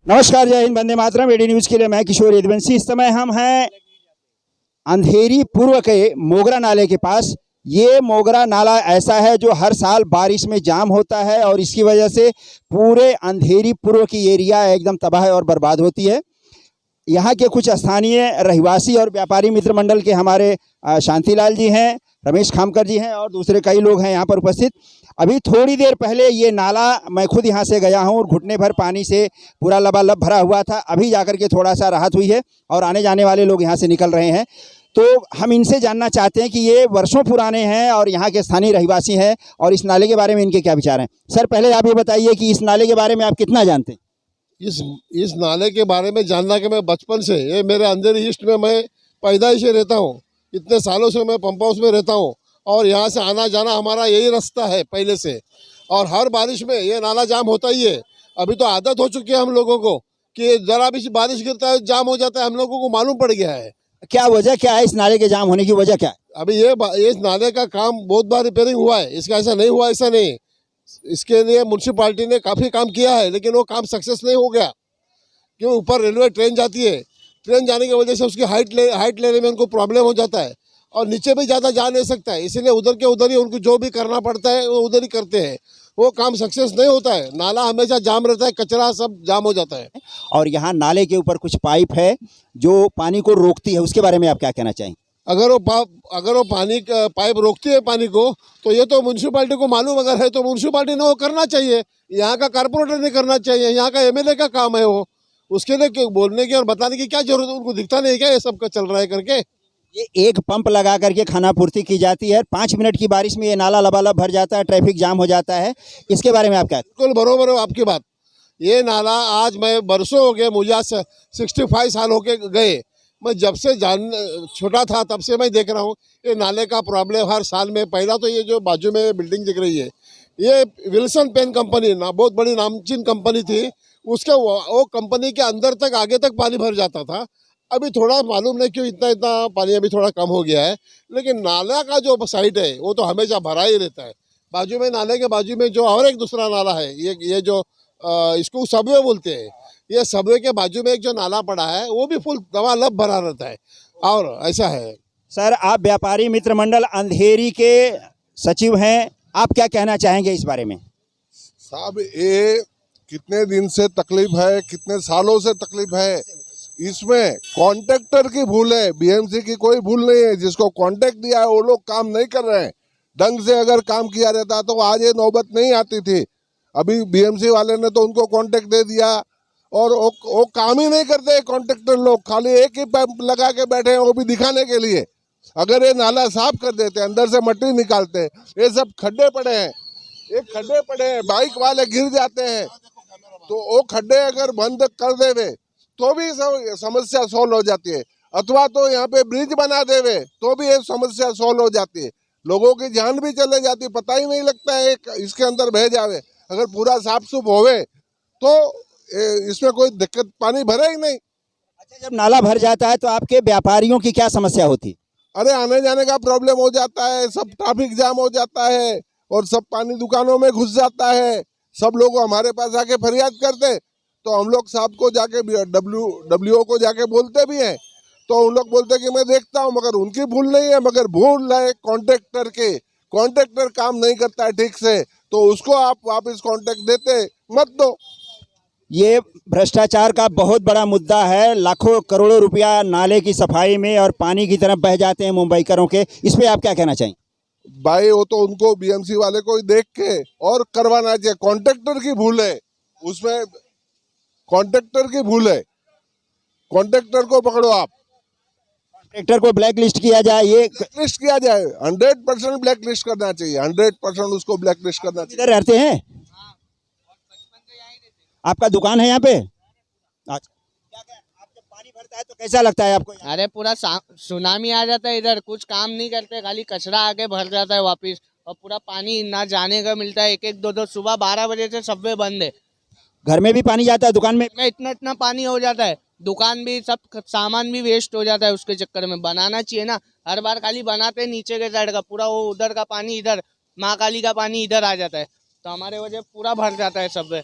नमस्कार, जय Hind, Vande Mataram. AD news के लिए मैं किशोर यदुवंशी। इस समय हम हैं अंधेरी पूर्व के मोगरा नाले के पास। ये मोगरा नाला ऐसा है जो हर साल बारिश में जाम होता है और इसकी वजह से पूरे अंधेरी पूर्व की एरिया एकदम तबाह और बर्बाद होती है। यहाँ के कुछ स्थानीय रहवासी और व्यापारी मित्र मंडल के हमारे शांतिलाल जी हैं, रमेश खामकर जी हैं और दूसरे कई लोग हैं यहाँ पर उपस्थित। अभी थोड़ी देर पहले ये नाला मैं खुद यहाँ से गया हूँ और घुटने भर पानी से पूरा लबालब भरा हुआ था। अभी जाकर के थोड़ा सा राहत हुई है और आने जाने वाले लोग यहाँ से निकल रहे हैं। तो हम इनसे जानना चाहते हैं कि ये वर्षों पुराने हैं और यहाँ के स्थानीय रहवासी हैं और इस नाले के बारे में इनके क्या विचार हैं। सर, पहले आप ये बताइए कि इस नाले के बारे में आप कितना जानते हैं? इस नाले के बारे में जानना कि मैं बचपन से, ये मेरे अंधेरी ईस्ट में मैं पैदाइश से रहता हूँ। इतने सालों से मैं पंप हाउस में रहता हूँ और यहाँ से आना जाना हमारा यही रास्ता है पहले से। और हर बारिश में ये नाला जाम होता ही है। अभी तो आदत हो चुकी है हम लोगों को कि ज़रा भी बारिश गिरता है जाम हो जाता है, हम लोगों को मालूम पड़ गया है। क्या वजह क्या है इस नाले के जाम होने की वजह क्या है? अभी ये नाले का काम बहुत बार रिपेयरिंग हुआ है, इसका ऐसा नहीं हुआ, ऐसा नहीं। इसके लिए म्यूनसिपाल्टी ने काफ़ी काम किया है लेकिन वो काम सक्सेस नहीं हो गया क्यों। ऊपर रेलवे ट्रेन जाती है, ट्रेन जाने की वजह से उसकी हाइट लेने में उनको प्रॉब्लम हो जाता है और नीचे भी ज़्यादा जा नहीं सकता है, इसीलिए उधर के उधर ही उनको जो भी करना पड़ता है वो उधर ही करते हैं। वो काम सक्सेस नहीं होता है, नाला हमेशा जाम रहता है, कचरा सब जाम हो जाता है। और यहाँ नाले के ऊपर कुछ पाइप है जो पानी को रोकती है, उसके बारे में आप क्या कहना चाहेंगे? अगर वो पानी का पाइप रोकती है पानी को तो ये तो म्यूनसिपाल्टी को मालूम अगर है तो म्यूनसिपाल्टी ने वो करना चाहिए। यहाँ का कारपोरेटर ने करना चाहिए, यहाँ का एमएलए का काम है वो। उसके लिए बोलने की और बताने की क्या जरूरत है? उनको दिखता नहीं क्या ये सब का चल रहा है करके? ये एक पंप लगा करके खानापूर्ति की जाती है। 5 मिनट की बारिश में ये नाला लबालब भर जाता है, ट्रैफिक जाम हो जाता है। इसके बारे में आप क्या? बिल्कुल बरोबर है आपकी बात। ये नाला आज मैं बरसों हो गए, मुझे आज 65 साल हो के गए। मैं जब से छोटा था तब से मैं देख रहा हूँ ये नाले का प्रॉब्लम हर साल में। पहला तो ये जो बाजू में बिल्डिंग दिख रही है ये विल्सन पेन कंपनी ना बहुत बड़ी नामचीन कंपनी थी, उसके वो कंपनी के अंदर तक आगे तक पानी भर जाता था। अभी थोड़ा मालूम नहीं क्यों इतना इतना पानी अभी थोड़ा कम हो गया है, लेकिन नाला का जो साइड है वो तो हमेशा भरा ही रहता है। बाजू में नाले के बाजू में जो और एक दूसरा नाला है, ये जो इसको सबवे बोलते हैं, ये सबवे के बाजू में एक जो नाला पड़ा है वो भी फुल लबालब भरा रहता है और ऐसा है। सर, आप व्यापारी मित्र मंडल अंधेरी के सचिव हैं, आप क्या कहना चाहेंगे इस बारे में? साहब, ये कितने दिन से तकलीफ है, कितने सालों से तकलीफ है। इसमें कॉन्ट्रैक्टर की भूल है, बीएमसी की कोई भूल नहीं है। जिसको कॉन्ट्रैक्ट दिया है वो लोग काम नहीं कर रहे हैं। ढंग से अगर काम किया रहता तो आज ये नौबत नहीं आती थी। अभी बीएमसी वाले ने तो उनको कॉन्ट्रैक्ट दे दिया और वो काम ही नहीं करते। कॉन्ट्रैक्टर लोग खाली एक ही पाइप लगा के बैठे हैं, वो भी दिखाने के लिए। अगर ये नाला साफ कर देते, अंदर से मट्टी निकालते, ये सब खड्डे पड़े हैं, एक खड्डे पड़े हैं, बाइक वाले गिर जाते हैं। तो वो खड्डे अगर बंद कर देवे तो भी समस्या सॉल्व हो जाती है, अथवा तो यहाँ पे ब्रिज बना देवे तो भी ये समस्या सॉल्व हो जाती है। लोगों की जान भी चले जाती है, पता ही नहीं लगता है इसके अंदर बह जावे। अगर पूरा साफ सुफ होवे तो इसमें कोई दिक्कत, पानी भरे ही नहीं। अच्छा, जब नाला भर जाता है तो आपके व्यापारियों की क्या समस्या होती? अरे आने जाने का प्रॉब्लम हो जाता है, सब ट्रैफिक जाम हो जाता है और सब पानी दुकानों में घुस जाता है। सब लोग हमारे पास आके फरियाद करते तो हम लोग साहब को जाके डब्ल्यूओ को जाके बोलते भी हैं, तो उन लोग बोलते कि मैं देखता हूँ, मगर उनकी भूल नहीं है, मगर भूल है कॉन्ट्रैक्टर के। कॉन्ट्रैक्टर काम नहीं करता है ठीक से तो उसको आप वापस कॉन्ट्रैक्ट देते मत दो। ये भ्रष्टाचार का बहुत बड़ा मुद्दा है। लाखों करोड़ों रुपया नाले की सफाई में और पानी की तरफ बह जाते हैं मुंबईकरों के। इस पे आप क्या कहना चाहेंगे? भाई वो तो उनको बीएमसी वाले को ही देख के और करवाना चाहिए। कॉन्ट्रैक्टर की भूल है, उसमें कॉन्ट्रैक्टर की भूल है। कॉन्ट्रैक्टर को पकड़ो आप, कॉन्ट्रैक्टर को ब्लैक लिस्ट किया जाए, ये ब्लैक लिस्ट किया जाए। 100% ब्लैक लिस्ट करना चाहिए, 100% उसको ब्लैक लिस्ट करना चाहिए। इधर रहते हैं, आपका दुकान है यहाँ पे? आप जब पानी भरता है तो कैसा लगता है आपको? अरे पूरा सुनामी आ जाता है इधर, कुछ काम नहीं करते, खाली कचरा आके भर जाता है वापस और पूरा पानी ना जाने का मिलता है। एक एक दो सुबह 12 बजे से सबवे बंद है। घर में भी पानी जाता है, दुकान में इतना इतना पानी हो जाता है, दुकान भी सब सामान भी वेस्ट हो जाता है। उसके चक्कर में बनाना चाहिए ना, हर बार खाली बनाते नीचे के साइड का पूरा, वो उधर का पानी इधर, माँ काली का पानी इधर आ जाता है तो हमारे वजह पूरा भर जाता है सबवे।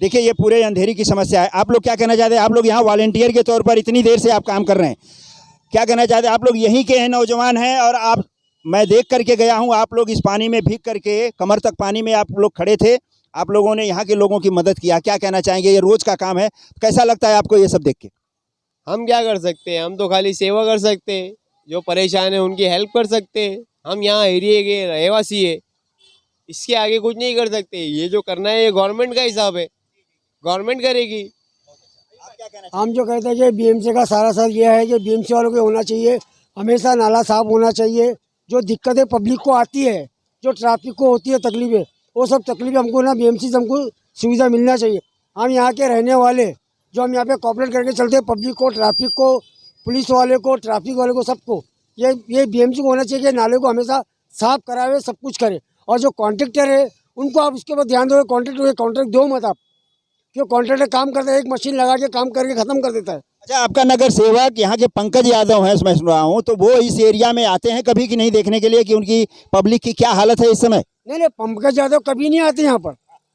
देखिए ये पूरे अंधेरी की समस्या है। आप लोग क्या कहना चाहते हैं? आप लोग यहाँ वॉलेंटियर के तौर पर इतनी देर से आप काम कर रहे हैं, क्या कहना चाहते हैं? आप लोग यहीं के हैं, नौजवान हैं, और आप, मैं देख करके गया हूँ, आप लोग इस पानी में भीग करके कमर तक पानी में आप लोग खड़े थे, आप लोगों ने यहाँ के लोगों की मदद किया, क्या कहना चाहेंगे? ये रोज का काम है, कैसा लगता है आपको ये सब देख के? हम क्या कर सकते हैं, हम तो खाली सेवा कर सकते हैं, जो परेशान है उनकी हेल्प कर सकते हैं। हम यहाँ एरिया के रहवासी है, इसके आगे कुछ नहीं कर सकते। ये जो करना है ये गवर्नमेंट का हिसाब है, गवर्नमेंट करेगी। हम जो कहते हैं कि बीएमसी का सारा सर ये है कि बीएमसी वालों को होना चाहिए, हमेशा नाला साफ होना चाहिए। जो दिक्कतें पब्लिक को आती है, जो ट्रैफिक को होती है तकलीफें, वो सब तकलीफें हमको ना बीएमसी से हमको सुविधा मिलना चाहिए। हम यहाँ के रहने वाले जो हम यहाँ पे कॉपरेट करके चलते हैं, पब्लिक को, ट्रैफिक को, पुलिस वाले को, ट्रैफिक वाले को, सबको ये बीएमसी को होना चाहिए कि नाले को हमेशा साफ करावे, सब कुछ करे। और जो कॉन्ट्रैक्टर है उनको आप उसके ऊपर ध्यान दो, कॉन्ट्रैक्ट दो मत आप, क्यों कॉन्ट्रैक्टर काम करता है, एक मशीन लगा के काम करके ख़त्म कर देता है। अच्छा, आपका नगर सेवक यहाँ के पंकज यादव हैं, मैं सुन रहा हूँ, तो वो इस एरिया में आते हैं कभी कि नहीं देखने के लिए कि उनकी पब्लिक की क्या हालत है इस समय? नहीं, पंकज यादव कभी नहीं आते यहाँ पर,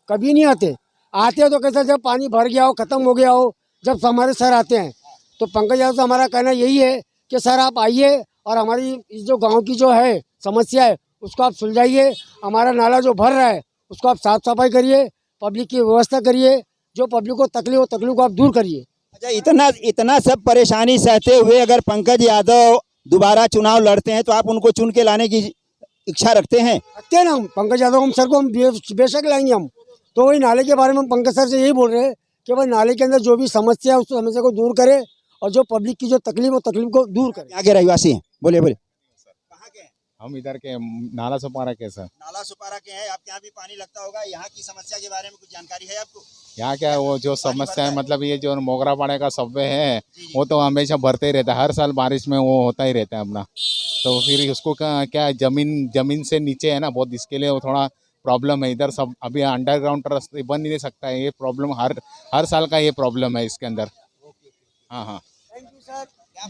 कभी नहीं आते। आते हो तो कैसा, जब पानी भर गया हो, ख़त्म हो गया हो, जब हमारे सर आते हैं तो पंकज यादव से हमारा कहना यही है कि सर आप आइए और हमारी जो गाँव की जो है समस्या है उसको आप सुलझाइए। हमारा नाला जो भर रहा है उसको आप साफ सफाई करिए, पब्लिक की व्यवस्था करिए, जो पब्लिक को तकलीफ को आप दूर करिए। अच्छा, इतना सब परेशानी सहते हुए अगर पंकज यादव दोबारा चुनाव लड़ते हैं तो आप उनको चुन के लाने की इच्छा रखते हैं? रखते हैं ना, हम पंकज यादव हम सर को हम बेशक लाएंगे। हम तो वही नाले के बारे में हम पंकज सर से यही बोल रहे हैं कि भाई नाले के अंदर जो भी समस्या है उस समस्या को दूर करे और जो पब्लिक की जो तकलीफ को दूर करे। आगे रहवासी हैं, बोलिए। कहाँ के हैं? हम इधर के नाला सुपारा के सर। नाला सुपारा के हैं, आपके यहाँ भी पानी लगता होगा, यहाँ की समस्या के बारे में कुछ जानकारी है आपको? यहाँ क्या है, वो जो समस्या है, मतलब ये जो मोगरापाड़े का सबवे है वो तो हमेशा भरते ही रहता है, हर साल बारिश में वो होता ही रहता है अपना। तो फिर उसको क्या जमीन से नीचे है ना बहुत, इसके लिए वो थोड़ा प्रॉब्लम है इधर। सब अभी अंडरग्राउंड रास्ते बन ही नहीं सकता है, ये प्रॉब्लम हर साल का ये प्रॉब्लम है इसके अंदर। हाँ,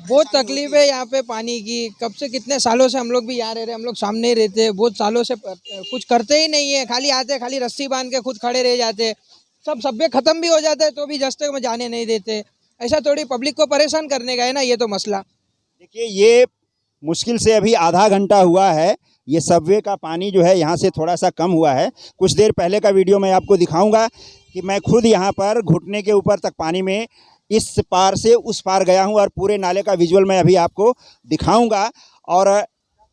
बहुत तकलीफ है यहाँ पे पानी की। कब से कितने सालों से हम लोग भी यहाँ रह रहे हैं, हम लोग सामने ही रहते हैं, बहुत सालों से कुछ करते ही नहीं है, खाली आते, खाली रस्सी बांध के खुद खड़े रह जाते। सब सब्बे खत्म भी हो जाते हैं तो भी रास्ते में जाने नहीं देते। ऐसा थोड़ी पब्लिक को परेशान करने का है ना ये तो मसला। देखिए, ये मुश्किल से अभी आधा घंटा हुआ है, ये सबवे का पानी जो है यहाँ से थोड़ा सा कम हुआ है। कुछ देर पहले का वीडियो मैं आपको दिखाऊंगा कि मैं खुद यहाँ पर घुटने के ऊपर तक पानी में इस पार से उस पार गया हूँ और पूरे नाले का विजुअल मैं अभी आपको दिखाऊंगा। और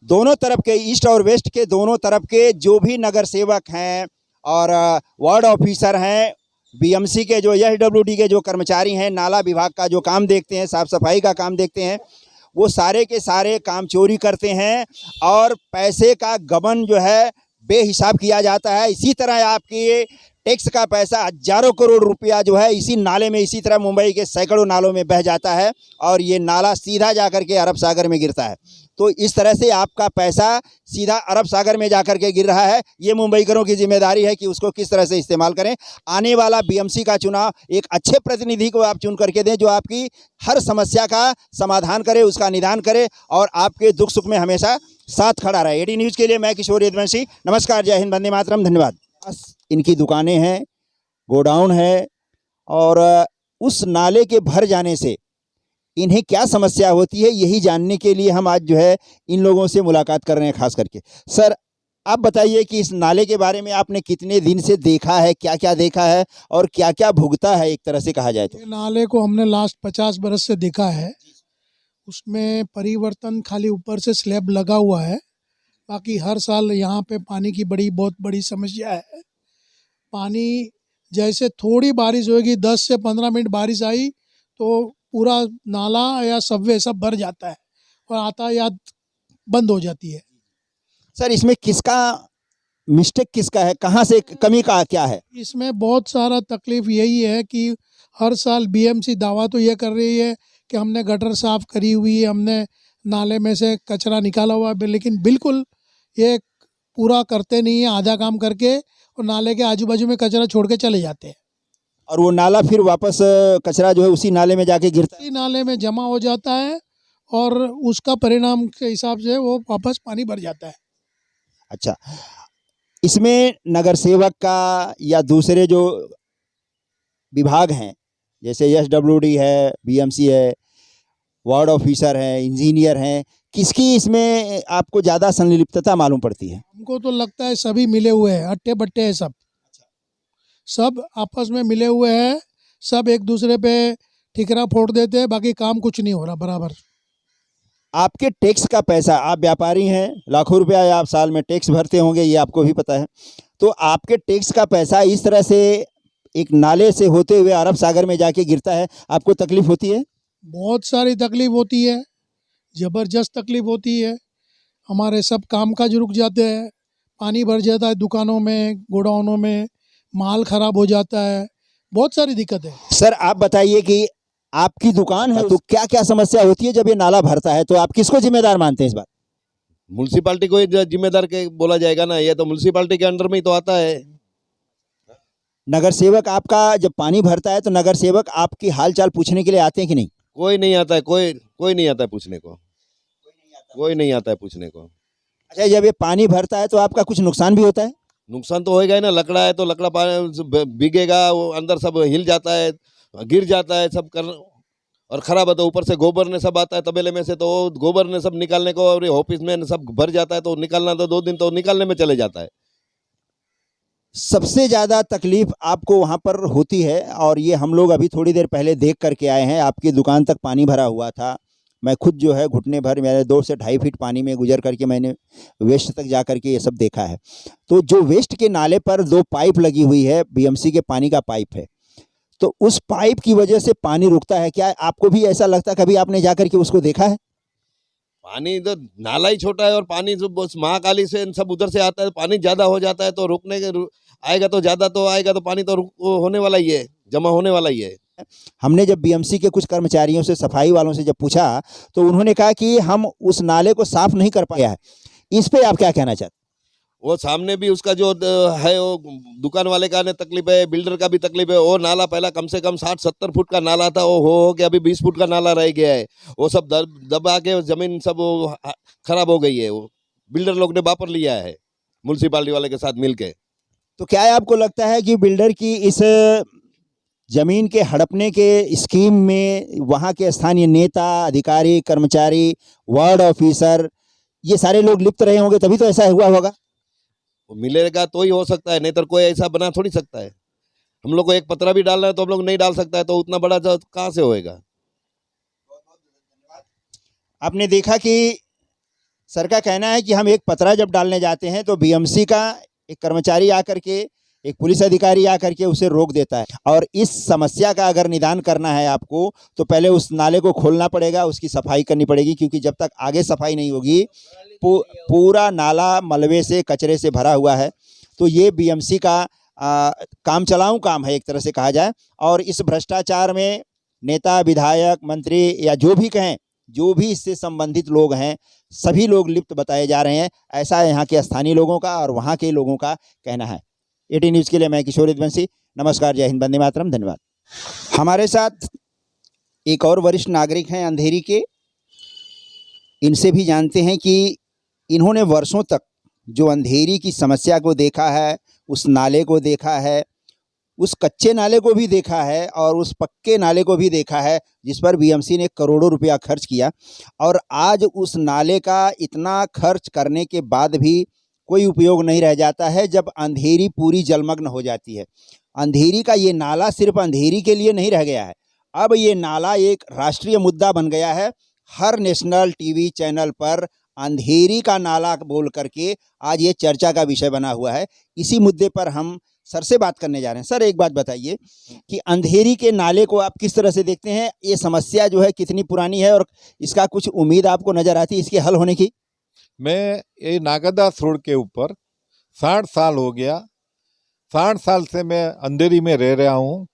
दोनों तरफ के, ईस्ट और वेस्ट के दोनों तरफ के जो भी नगर सेवक हैं और वार्ड ऑफिसर हैं, बीएमसी के जो एसडब्ल्यूडी के जो कर्मचारी हैं, नाला विभाग का जो काम देखते हैं, साफ़ सफाई का काम देखते हैं, वो सारे के सारे काम चोरी करते हैं और पैसे का गबन जो है बेहिसाब किया जाता है। इसी तरह आपके टैक्स का पैसा हजारों करोड़ रुपया जो है इसी नाले में, इसी तरह मुंबई के सैकड़ों नालों में बह जाता है और ये नाला सीधा जाकर के अरब सागर में गिरता है। तो इस तरह से आपका पैसा सीधा अरब सागर में जाकर के गिर रहा है। ये मुंबईकरों की जिम्मेदारी है कि उसको किस तरह से इस्तेमाल करें। आने वाला बीएमसी का चुनाव एक अच्छे प्रतिनिधि को आप चुन करके दें जो आपकी हर समस्या का समाधान करे, उसका निदान करे और आपके दुख सुख में हमेशा साथ खड़ा रहे। एडी न्यूज़ के लिए मैं किशोर यदुवंशी, नमस्कार, जय हिंद, वंदे मातरम, धन्यवाद। इनकी दुकानें हैं, गोडाउन है और उस नाले के भर जाने से इन्हें क्या समस्या होती है यही जानने के लिए हम आज जो है इन लोगों से मुलाकात कर रहे हैं खास करके। सर, आप बताइए कि इस नाले के बारे में आपने कितने दिन से देखा है, क्या क्या देखा है और क्या क्या भुगता है एक तरह से कहा जाए तो? ये नाले को हमने लास्ट 50 बरस से देखा है। उसमें परिवर्तन खाली ऊपर से स्लैब लगा हुआ है, बाकी हर साल यहाँ पे पानी की बहुत बड़ी समस्या है। पानी जैसे थोड़ी बारिश होगी, 10 से 15 मिनट बारिश आई तो पूरा नाला या सबवे सब भर जाता है और यातायात बंद हो जाती है। सर, इसमें किसका मिस्टेक किसका है, कहाँ से कमी का क्या है? इसमें बहुत सारा तकलीफ यही है कि हर साल बीएमसी दावा तो ये कर रही है कि हमने गटर साफ करी हुई है, हमने नाले में से कचरा निकाला हुआ है, लेकिन बिल्कुल ये पूरा करते नहीं है। आधा काम करके और नाले के आजू बाजू में कचरा छोड़ के चले जाते हैं और वो नाला फिर वापस कचरा जो है उसी नाले में जाके गिरता है, उसी नाले में जमा हो जाता है और उसका परिणाम के हिसाब से वो वापस पानी भर जाता है। अच्छा, इसमें नगर सेवक का या दूसरे जो विभाग हैं, जैसे एसडब्ल्यूडी है, बीएमसी है, वार्ड ऑफिसर हैं, इंजीनियर हैं, किसकी इसमें आपको ज़्यादा संलिप्तता मालूम पड़ती है? हमको तो लगता है सभी मिले हुए हैं, अट्टे बट्टे हैं सब आपस में मिले हुए हैं, सब एक दूसरे पे ठिकरा फोड़ देते हैं, बाकी काम कुछ नहीं हो रहा बराबर। आपके टैक्स का पैसा, आप व्यापारी हैं, लाखों रुपया आप साल में टैक्स भरते होंगे, ये आपको भी पता है। तो आपके टैक्स का पैसा इस तरह से एक नाले से होते हुए अरब सागर में जाके गिरता है, आपको तकलीफ होती है? बहुत सारी तकलीफ होती है, ज़बरदस्त तकलीफ होती है। हमारे सब काम काज रुक जाते हैं, पानी भर जाता है दुकानों में, गोडाउनों में, माल ख़राब हो जाता है, बहुत सारी दिक्कत है। सर आप बताइए कि आपकी दुकान है तो क्या क्या समस्या होती है जब ये नाला भरता है, तो आप किसको जिम्मेदार मानते हैं इस बात? म्यूनसिपाल्टी को ही जिम्मेदार के बोला जाएगा ना, ये तो म्यूनसिपाल्टी के अंडर में ही तो आता है। नगर सेवक आपका जब पानी भरता है तो नगर सेवक आपकी हालचाल पूछने के लिए आते हैं कि नहीं? कोई नहीं आता है, कोई नहीं आता है पूछने को, कोई नहीं आता है पूछने को। अच्छा, जब ये पानी भरता है तो आपका कुछ नुकसान भी होता है? नुकसान तो होएगा ही ना, लकड़ा है तो लकड़ा भीगेगा, वो अंदर सब हिल जाता है, गिर जाता है सब कर, और खराब है तो ऊपर से गोबर ने सब आता है तबेले में से, तो गोबर ने सब निकालने को, और ऑफिस में सब भर जाता है, तो निकालना तो 2 दिन तो निकालने में चले जाता है। सबसे ज़्यादा तकलीफ आपको वहाँ पर होती है, और ये हम लोग अभी थोड़ी देर पहले देख करके आए हैं, आपकी दुकान तक पानी भरा हुआ था। मैं खुद जो है घुटने भर, मेरे 2 से 2.5 फीट पानी में गुजर करके मैंने वेस्ट तक जा करके ये सब देखा है। तो जो वेस्ट के नाले पर 2 पाइप लगी हुई है, बीएमसी के पानी का पाइप है, तो उस पाइप की वजह से पानी रुकता है क्या? आपको भी ऐसा लगता है? कभी आपने जा करके उसको देखा है? पानी तो नाला ही छोटा है, और पानी जो महाकाली से सब उधर से आता है, पानी ज़्यादा हो जाता है तो रुकने के आएगा तो ज़्यादा तो आएगा, तो पानी तो होने वाला ही है, जमा होने वाला ही है। हमने जब बीएमसी के कुछ कर्मचारियों से, सफाई वालों से जब पूछा तो उन्होंने कहा कि हम उस नाले को साफ नहीं कर पाया है। इस पे आप क्या कहना चाहते? वो सामने भी उसका जो है, वो दुकान वाले का तकलीफ है, बिल्डर का भी तकलीफ है। वो नाला पहला कम से कम 60-70 फुट का नाला था, वो हो के अभी 20 फुट का नाला रह गया है। वो सब दबा के जमीन सब खराब हो गई है, वो बिल्डर लोग ने वापर लिया है म्यूनसिपालिटी वाले के साथ मिलके। तो क्या आपको लगता है कि बिल्डर की इस जमीन के हड़पने के स्कीम में वहाँ के स्थानीय नेता, अधिकारी, कर्मचारी, वार्ड ऑफिसर, ये सारे लोग लिप्त रहे होंगे, तभी तो ऐसा हुआ होगा? मिलेगा तो ही हो सकता है, नहीं तो कोई ऐसा बना थोड़ी सकता है। हम लोग को एक पतरा भी डालना है तो हम लोग नहीं डाल सकता है, तो उतना बड़ा कहाँ से होएगा? आपने देखा कि सर का कहना है कि हम एक पतरा जब डालने जाते हैं तो बीएमसी का एक कर्मचारी आकर के, एक पुलिस अधिकारी आकर के उसे रोक देता है। और इस समस्या का अगर निदान करना है आपको तो पहले उस नाले को खोलना पड़ेगा, उसकी सफाई करनी पड़ेगी, क्योंकि जब तक आगे सफाई नहीं होगी पूरा नाला मलबे से, कचरे से भरा हुआ है। तो ये बीएमसी का काम चलाऊं काम है एक तरह से कहा जाए। और इस भ्रष्टाचार में नेता, विधायक, मंत्री या जो भी कहें, जो भी इससे संबंधित लोग हैं, सभी लोग लिप्त बताए जा रहे हैं, ऐसा है यहाँ के स्थानीय लोगों का और वहाँ के लोगों का कहना है। एटी न्यूज़ के लिए मैं किशोर यदुवंशी, नमस्कार, जय हिंद, वंदे मातरम, धन्यवाद। हमारे साथ एक और वरिष्ठ नागरिक हैं अंधेरी के, इनसे भी जानते हैं कि इन्होंने वर्षों तक जो अंधेरी की समस्या को देखा है, उस नाले को देखा है, उस कच्चे नाले को भी देखा है और उस पक्के नाले को भी देखा है, जिस पर बीएमसी ने करोड़ों रुपया खर्च किया। और आज उस नाले का इतना खर्च करने के बाद भी कोई उपयोग नहीं रह जाता है जब अंधेरी पूरी जलमग्न हो जाती है। अंधेरी का ये नाला सिर्फ अंधेरी के लिए नहीं रह गया है, अब ये नाला एक राष्ट्रीय मुद्दा बन गया है। हर नेशनल टीवी चैनल पर अंधेरी का नाला बोल करके आज ये चर्चा का विषय बना हुआ है। इसी मुद्दे पर हम सर से बात करने जा रहे हैं। सर, एक बात बताइए कि अंधेरी के नाले को आप किस तरह से देखते हैं? ये समस्या जो है कितनी पुरानी है और इसका कुछ उम्मीद आपको नज़र आती है इसके हल होने की? मैं ये नागदास रोड के ऊपर 60 साल हो गया। 60 साल से मैं अंधेरी में रह रहा हूँ।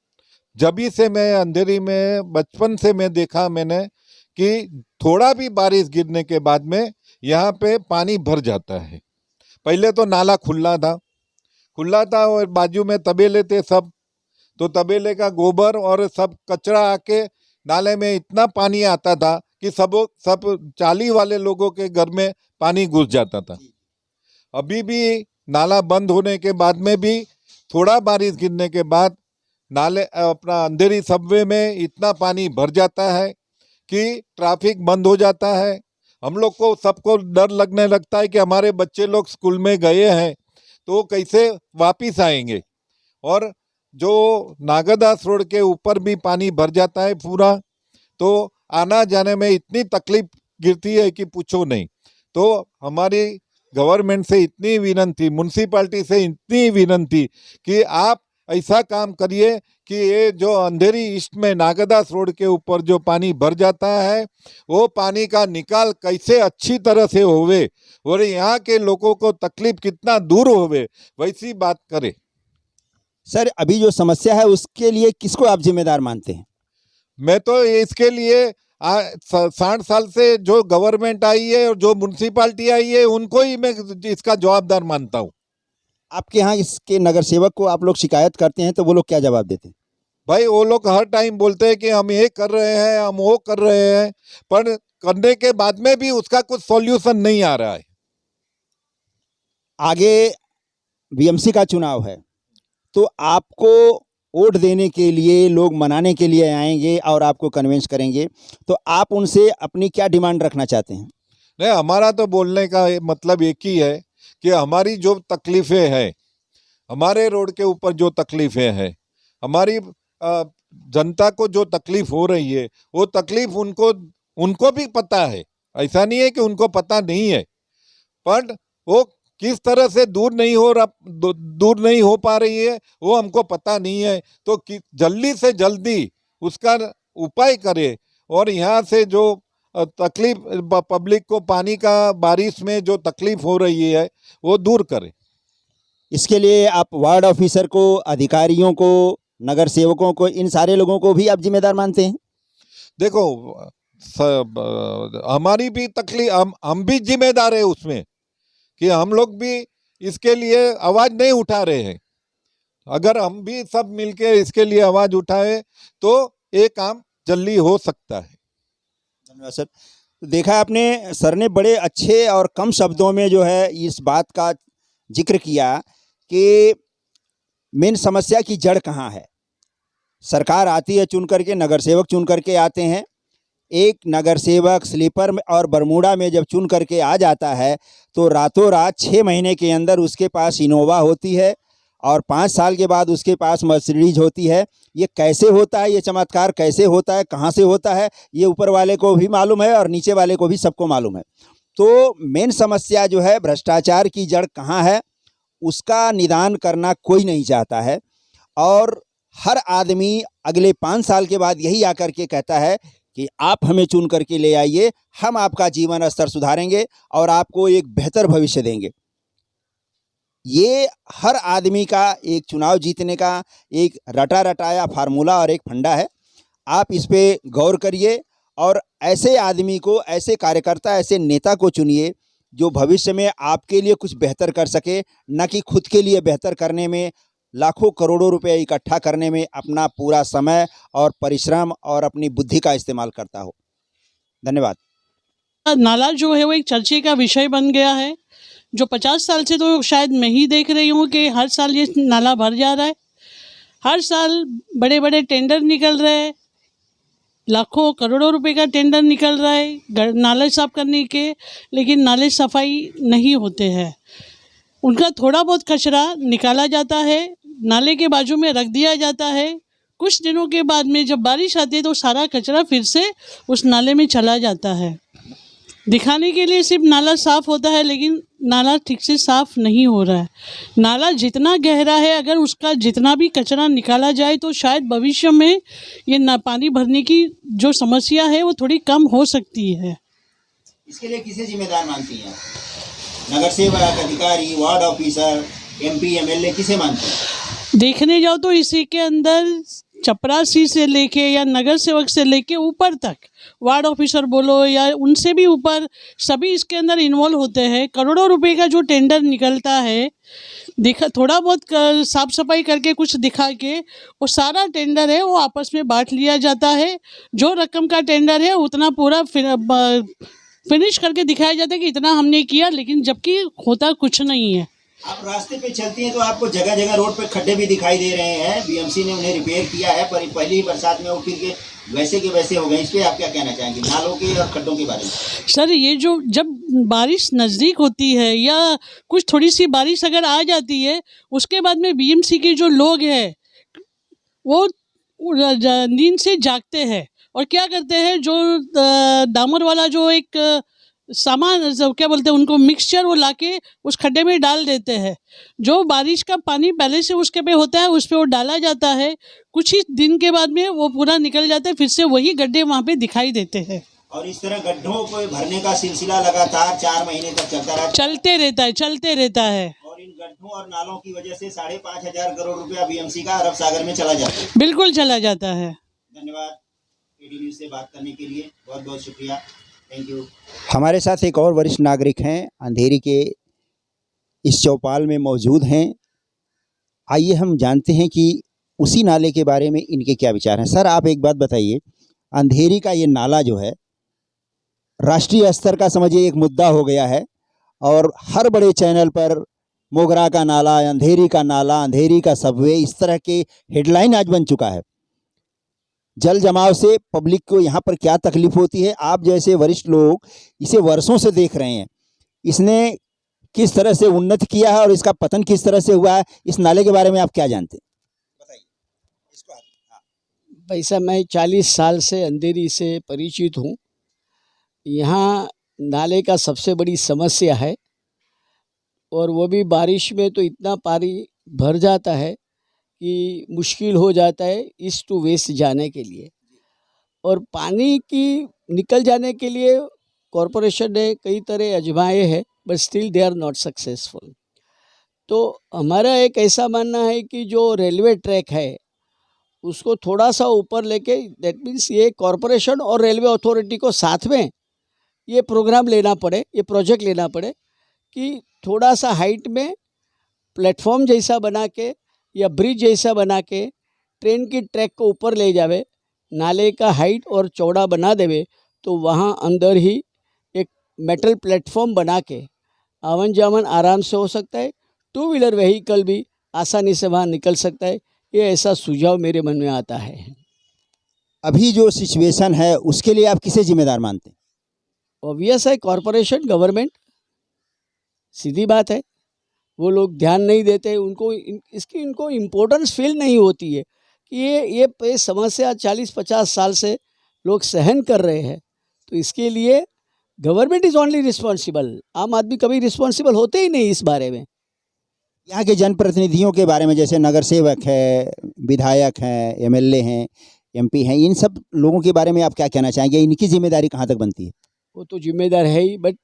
जब से मैं अंधेरी में बचपन से मैं देखा मैंने कि थोड़ा भी बारिश गिरने के बाद में यहाँ पे पानी भर जाता है। पहले तो नाला खुला था और बाजू में तबेले थे सब, तो तबेले का गोबर और सब कचरा आके नाले में इतना पानी आता था कि सब चाली वाले लोगों के घर में पानी घुस जाता था। अभी भी नाला बंद होने के बाद में भी थोड़ा बारिश गिरने के बाद नाले अपना अंधेरी सबवे में इतना पानी भर जाता है कि ट्रैफिक बंद हो जाता है। हम लोग को सबको डर लगने लगता है कि हमारे बच्चे लोग स्कूल में गए हैं तो कैसे वापिस आएंगे। और जो नागदास रोड के ऊपर भी पानी भर जाता है पूरा, तो आना जाने में इतनी तकलीफ गिरती है कि पूछो नहीं। तो हमारी गवर्नमेंट से इतनी विनती, म्यूनसिपाल्टी से इतनी विनती कि आप ऐसा काम करिए कि ये जो अंधेरी ईस्ट में नागदास रोड के ऊपर जो पानी भर जाता है वो पानी का निकाल कैसे अच्छी तरह से होवे और यहाँ के लोगों को तकलीफ कितना दूर होवे वैसी बात करे। सर, अभी जो समस्या है उसके लिए किसको आप जिम्मेदार मानते हैं? मैं तो इसके लिए 60 साल से जो गवर्नमेंट आई है और जो म्यूनसिपाल्टी आई है उनको ही मैं इसका जवाबदार मानता हूँ। आपके यहाँ इसके नगर सेवक को आप लोग शिकायत करते हैं तो वो लोग क्या जवाब देते हैं? भाई वो लोग हर टाइम बोलते हैं कि हम ये कर रहे हैं, हम वो कर रहे हैं, पर करने के बाद में भी उसका कुछ सॉल्यूशन नहीं आ रहा है। आगे बीएमसी का चुनाव है तो आपको वोट देने के लिए लोग मनाने के लिए आएंगे और आपको कन्विंस करेंगे, तो आप उनसे अपनी क्या डिमांड रखना चाहते हैं? नहीं, हमारा तो बोलने का मतलब एक ही है कि हमारी जो तकलीफ़ें हैं, हमारे रोड के ऊपर जो तकलीफ़ें हैं, हमारी जनता को जो तकलीफ़ हो रही है वो तकलीफ़ उनको भी पता है। ऐसा नहीं है कि उनको पता नहीं है, पर वो किस तरह से दूर नहीं हो पा रही है वो हमको पता नहीं है। तो जल्दी से जल्दी उसका उपाय करे और यहाँ से जो तकलीफ पब्लिक को पानी का बारिश में जो तकलीफ हो रही है वो दूर करे। इसके लिए आप वार्ड ऑफिसर को, अधिकारियों को, नगर सेवकों को, इन सारे लोगों को भी आप जिम्मेदार मानते हैं? देखो, हमारी भी तकलीफ, हम भी जिम्मेदार है उसमें कि हम लोग भी इसके लिए आवाज़ नहीं उठा रहे हैं। अगर हम भी सब मिलके इसके लिए आवाज़ उठाए तो ये काम जल्दी हो सकता है। धन्यवाद सर। देखा आपने, सर ने बड़े अच्छे और कम शब्दों में जो है इस बात का जिक्र किया कि मेन समस्या की जड़ कहाँ है। सरकार आती है चुन करके, नगर सेवक चुन करके आते हैं। एक नगर सेवक स्लीपर में और बरमूडा में जब चुन करके आ जाता है तो रातों रात 6 महीने के अंदर उसके पास इनोवा होती है और 5 साल के बाद उसके पास मर्सिडीज होती है। ये कैसे होता है, ये चमत्कार कैसे होता है, कहाँ से होता है, ये ऊपर वाले को भी मालूम है और नीचे वाले को भी सबको मालूम है। तो मेन समस्या जो है भ्रष्टाचार की जड़ कहाँ है, उसका निदान करना कोई नहीं चाहता है। और हर आदमी अगले 5 साल के बाद यही आकर के कहता है कि आप हमें चुन करके ले आइए, हम आपका जीवन स्तर सुधारेंगे और आपको एक बेहतर भविष्य देंगे। ये हर आदमी का एक चुनाव जीतने का एक रटा रटाया फार्मूला और एक फंडा है। आप इस पे गौर करिए और ऐसे आदमी को, ऐसे कार्यकर्ता, ऐसे नेता को चुनिए जो भविष्य में आपके लिए कुछ बेहतर कर सके, न कि खुद के लिए बेहतर करने में, लाखों करोड़ों रुपए इकट्ठा करने में अपना पूरा समय और परिश्रम और अपनी बुद्धि का इस्तेमाल करता हो। धन्यवाद। नाला जो है वो एक चर्चे का विषय बन गया है, जो 50 साल से तो शायद मैं ही देख रही हूँ कि हर साल ये नाला भर जा रहा है। हर साल बड़े बड़े टेंडर निकल रहे हैं, लाखों करोड़ों रुपए का टेंडर निकल रहा है नाले साफ करने के, लेकिन नाले सफाई नहीं होते हैं। उनका थोड़ा बहुत कचरा निकाला जाता है, नाले के बाजू में रख दिया जाता है। कुछ दिनों के बाद में जब बारिश आती है तो सारा कचरा फिर से उस नाले में चला जाता है। दिखाने के लिए सिर्फ नाला साफ़ होता है, लेकिन नाला ठीक से साफ़ नहीं हो रहा है। नाला जितना गहरा है, अगर उसका जितना भी कचरा निकाला जाए तो शायद भविष्य में ये पानी भरने की जो समस्या है वो थोड़ी कम हो सकती है। इसके लिए किसे जिम्मेदार मानती हैं? नगर सेवक, अधिकारी, वार्ड ऑफिसर, MP, MLA, किसे मानते हैं? देखने जाओ तो इसी के अंदर चपरासी से लेके या नगर सेवक से लेके ऊपर तक, वार्ड ऑफिसर बोलो या उनसे भी ऊपर, सभी इसके अंदर इन्वॉल्व होते हैं। करोड़ों रुपए का जो टेंडर निकलता है, थोड़ा बहुत साफ सफाई करके कुछ दिखा के वो सारा टेंडर है वो आपस में बांट लिया जाता है। जो रकम का टेंडर है उतना पूरा फिनिश करके दिखाया जाता है कि इतना हमने किया, लेकिन जबकि होता कुछ नहीं है। आप रास्ते पे चलती हैं तो आपको जगह जगह रोड पे खड्डे भी दिखाई दे रहे हैं, बीएमसी ने उन्हें रिपेयर किया है, पर पहली ही बरसात में वो फिर के वैसे हो गए। इस पे आप क्या कहना चाहेंगे, नालों के और खड्डों के बारे में? सर ये जो जब बारिश नज़दीक होती है या कुछ थोड़ी सी बारिश अगर आ जाती है, उसके बाद में बीएमसी के जो लोग हैं वो नींद से जागते हैं और क्या करते हैं, जो डामर वाला जो एक सामान क्या बोलते हैं उनको, मिक्सचर, वो लाके उस खड्डे में डाल देते हैं। जो बारिश का पानी पहले से उसके पे होता है उस पे वो डाला जाता है, कुछ ही दिन के बाद में वो पूरा निकल जाता है, फिर से वही गड्ढे वहाँ पे दिखाई देते हैं। और इस तरह गड्ढों को भरने का सिलसिला लगातार 4 महीने तक चलते रहता है। और इन गड्ढों और नालों की वजह से 5,500 करोड़ रुपया बीएमसी का अरब सागर में चला जाता है। बिल्कुल चला जाता है। धन्यवाद, एडी न्यूज़ से बात करने के लिए बहुत बहुत शुक्रिया, थैंक यू। हमारे साथ एक और वरिष्ठ नागरिक हैं, अंधेरी के इस चौपाल में मौजूद हैं। आइए हम जानते हैं कि उसी नाले के बारे में इनके क्या विचार हैं। सर आप एक बात बताइए, अंधेरी का ये नाला जो है राष्ट्रीय स्तर का समझिए एक मुद्दा हो गया है और हर बड़े चैनल पर मोगरा का नाला, अंधेरी का नाला, अंधेरी का सबवे, इस तरह के हेडलाइन आज बन चुका है। जल जमाव से पब्लिक को यहाँ पर क्या तकलीफ होती है, आप जैसे वरिष्ठ लोग इसे वर्षों से देख रहे हैं, इसने किस तरह से उन्नति किया है और इसका पतन किस तरह से हुआ है, इस नाले के बारे में आप क्या जानते हैं, बताइए इसको। भाई साहब मैं 40 साल से अंधेरी से परिचित हूँ। यहाँ नाले का सबसे बड़ी समस्या है और वो भी बारिश में तो इतना पानी भर जाता है कि मुश्किल हो जाता है ईस्ट टू वेस्ट जाने के लिए। और पानी की निकल जाने के लिए कॉरपोरेशन ने कई तरह आजमाए हैं, but still they are not successful. तो हमारा एक ऐसा मानना है कि जो रेलवे ट्रैक है उसको थोड़ा सा ऊपर लेके, दैट मीन्स ये कॉरपोरेशन और रेलवे अथॉरिटी को साथ में ये प्रोग्राम लेना पड़े, ये प्रोजेक्ट लेना पड़े कि थोड़ा सा हाइट में प्लेटफॉर्म जैसा बना के या ब्रिज जैसा बना के ट्रेन की ट्रैक को ऊपर ले जावे, नाले का हाइट और चौड़ा बना देवे, तो वहाँ अंदर ही एक मेटल प्लेटफॉर्म बना के आवन जावन आराम से हो सकता है, 2 व्हीलर व्हीकल भी आसानी से वहाँ निकल सकता है। ये ऐसा सुझाव मेरे मन में आता है। अभी जो सिचुएशन है उसके लिए आप किसे जिम्मेदार मानते हैं? ऑब्वियस है कॉरपोरेशन, गवर्नमेंट, सीधी बात है। वो लोग ध्यान नहीं देते, उनको इनको इम्पोर्टेंस फील नहीं होती है कि ये समस्या 40-50 साल से लोग सहन कर रहे हैं। तो इसके लिए गवर्नमेंट इज़ ओनली रिस्पॉन्सिबल, आम आदमी कभी रिस्पॉन्सिबल होते ही नहीं इस बारे में। यहाँ के जनप्रतिनिधियों के बारे में, जैसे नगर सेवक है, विधायक हैं, एमएलए हैं, एमपी हैं, इन सब लोगों के बारे में आप क्या कहना चाहेंगे, इनकी जिम्मेदारी कहाँ तक बनती है? वो तो जिम्मेदार है ही, बट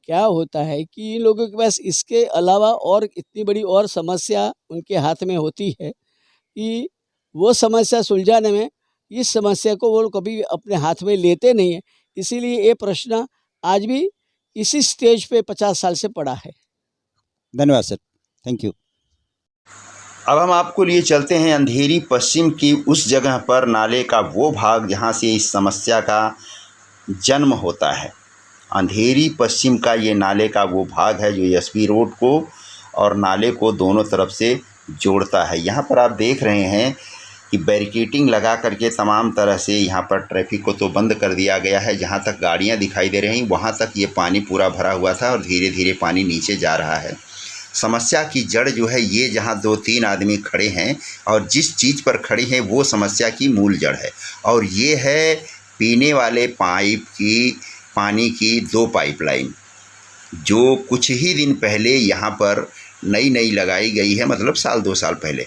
क्या होता है कि इन लोगों के पास इसके अलावा और इतनी बड़ी और समस्या उनके हाथ में होती है कि वो समस्या सुलझाने में इस समस्या को वो कभी अपने हाथ में लेते नहीं है। इसीलिए ये प्रश्न आज भी इसी स्टेज पे 50 साल से पड़ा है। धन्यवाद सर, थैंक यू। अब हम आपको लिए चलते हैं अंधेरी पश्चिम की उस जगह पर, नाले का वो भाग जहाँ से इस समस्या का जन्म होता है। अंधेरी पश्चिम का ये नाले का वो भाग है जो एसपी रोड को और नाले को दोनों तरफ से जोड़ता है। यहाँ पर आप देख रहे हैं कि बैरिकेटिंग लगा करके तमाम तरह से यहाँ पर ट्रैफिक को तो बंद कर दिया गया है। जहाँ तक गाड़ियाँ दिखाई दे रही हैं वहाँ तक ये पानी पूरा भरा हुआ था और धीरे धीरे पानी नीचे जा रहा है। समस्या की जड़ जो है ये, जहाँ 2-3 आदमी खड़े हैं और जिस चीज़ पर खड़े हैं वो समस्या की मूल जड़ है, और ये है पीने वाले पानी की 2 पाइपलाइन जो कुछ ही दिन पहले यहाँ पर नई लगाई गई है, मतलब 1-2 साल पहले।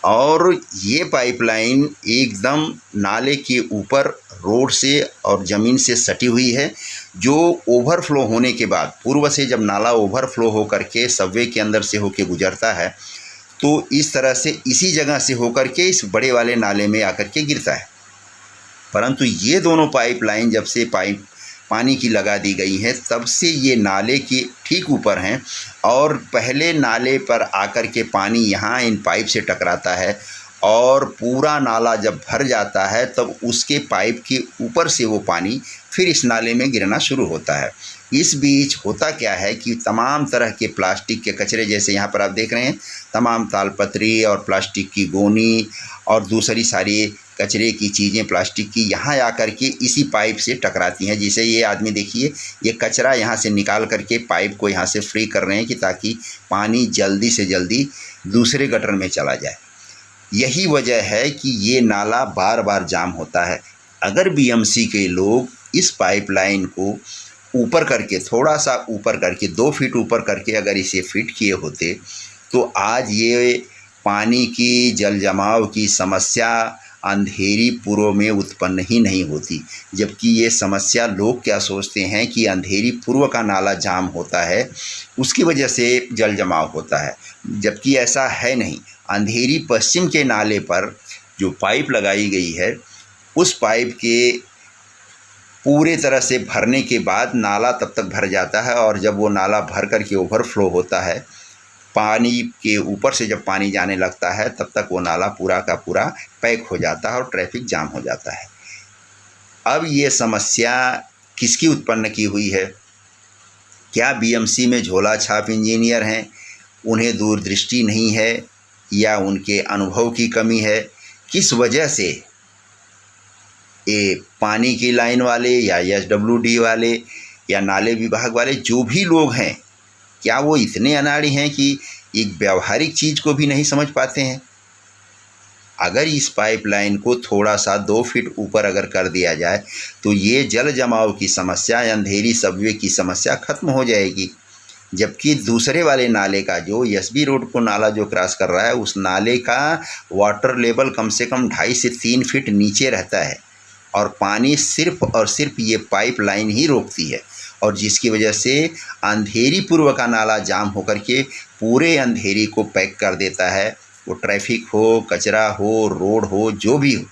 और ये पाइपलाइन एकदम नाले के ऊपर रोड से और ज़मीन से सटी हुई है, जो ओवरफ्लो होने के बाद, पूर्व से जब नाला ओवरफ्लो हो करके सबवे के अंदर से होके गुजरता है तो इस तरह से इसी जगह से होकर के इस बड़े वाले नाले में आकर के गिरता है। परंतु ये दोनों पाइपलाइन जब से पानी की लगा दी गई है तब से ये नाले के ठीक ऊपर हैं, और पहले नाले पर आकर के पानी यहाँ इन पाइप से टकराता है और पूरा नाला जब भर जाता है तब उसके पाइप के ऊपर से वो पानी फिर इस नाले में गिरना शुरू होता है। इस बीच होता क्या है कि तमाम तरह के प्लास्टिक के कचरे, जैसे यहाँ पर आप देख रहे हैं, तमाम तालपत्री और प्लास्टिक की गोनी और दूसरी सारी कचरे की चीज़ें प्लास्टिक की यहाँ आकर के इसी पाइप से टकराती हैं। जिसे ये आदमी देखिए, ये कचरा यहाँ से निकाल करके पाइप को यहाँ से फ्री कर रहे हैं कि ताकि पानी जल्दी से जल्दी दूसरे गटर में चला जाए। यही वजह है कि ये नाला बार बार जाम होता है। अगर बीएमसी के लोग इस पाइपलाइन को ऊपर करके, थोड़ा सा ऊपर करके, 2 फीट ऊपर करके अगर इसे फिट किए होते तो आज ये पानी की जल जमाव की समस्या अंधेरी पूर्व में उत्पन्न ही नहीं होती। जबकि ये समस्या लोग क्या सोचते हैं कि अंधेरी पूर्व का नाला जाम होता है, उसकी वजह से जल जमाव होता है, जबकि ऐसा है नहीं। अंधेरी पश्चिम के नाले पर जो पाइप लगाई गई है, उस पाइप के पूरे तरह से भरने के बाद नाला तब तक भर जाता है, और जब वो नाला भर कर के ओवरफ्लो होता है, पानी के ऊपर से जब पानी जाने लगता है, तब तक वो नाला पूरा का पूरा पैक हो जाता है और ट्रैफिक जाम हो जाता है। अब ये समस्या किसकी उत्पन्न की हुई है? क्या बीएमसी में झोला छाप इंजीनियर हैं, उन्हें दूरदृष्टि नहीं है, या उनके अनुभव की कमी है? किस वजह से ये पानी की लाइन वाले या एसडब्ल्यूडी वाले या नाले विभाग वाले जो भी लोग हैं, क्या वो इतने अनाड़ी हैं कि एक व्यावहारिक चीज़ को भी नहीं समझ पाते हैं? अगर इस पाइपलाइन को थोड़ा सा 2 फीट ऊपर अगर कर दिया जाए तो ये जल जमाव की समस्या, अंधेरी सबवे की समस्या खत्म हो जाएगी। जबकि दूसरे वाले नाले का, जो एसबी रोड को नाला जो क्रॉस कर रहा है, उस नाले का वाटर लेवल कम से कम 2.5 से 3 फीट नीचे रहता है, और पानी सिर्फ और सिर्फ ये पाइपलाइन ही रोकती है, और जिसकी वजह से अंधेरी पूर्व का नाला जाम होकर के पूरे अंधेरी को पैक कर देता है। वो ट्रैफिक हो, कचरा हो, रोड हो, जो भी हो,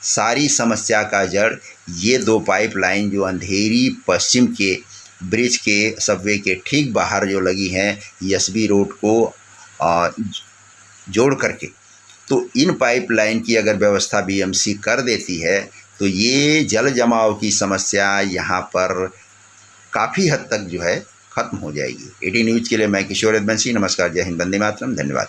सारी समस्या का जड़ ये 2 पाइपलाइन जो अंधेरी पश्चिम के ब्रिज के सबवे के ठीक बाहर जो लगी हैं, एसबी रोड को जोड़ करके, तो इन पाइपलाइन की अगर व्यवस्था बीएमसी कर देती है तो ये जल जमाव की समस्या यहाँ पर काफ़ी हद तक जो है ख़त्म हो जाएगी। एटी न्यूज़ के लिए मैं किशोर यदुवंशी। नमस्कार, जय हिंद, वंदे मातरम, धन्यवाद।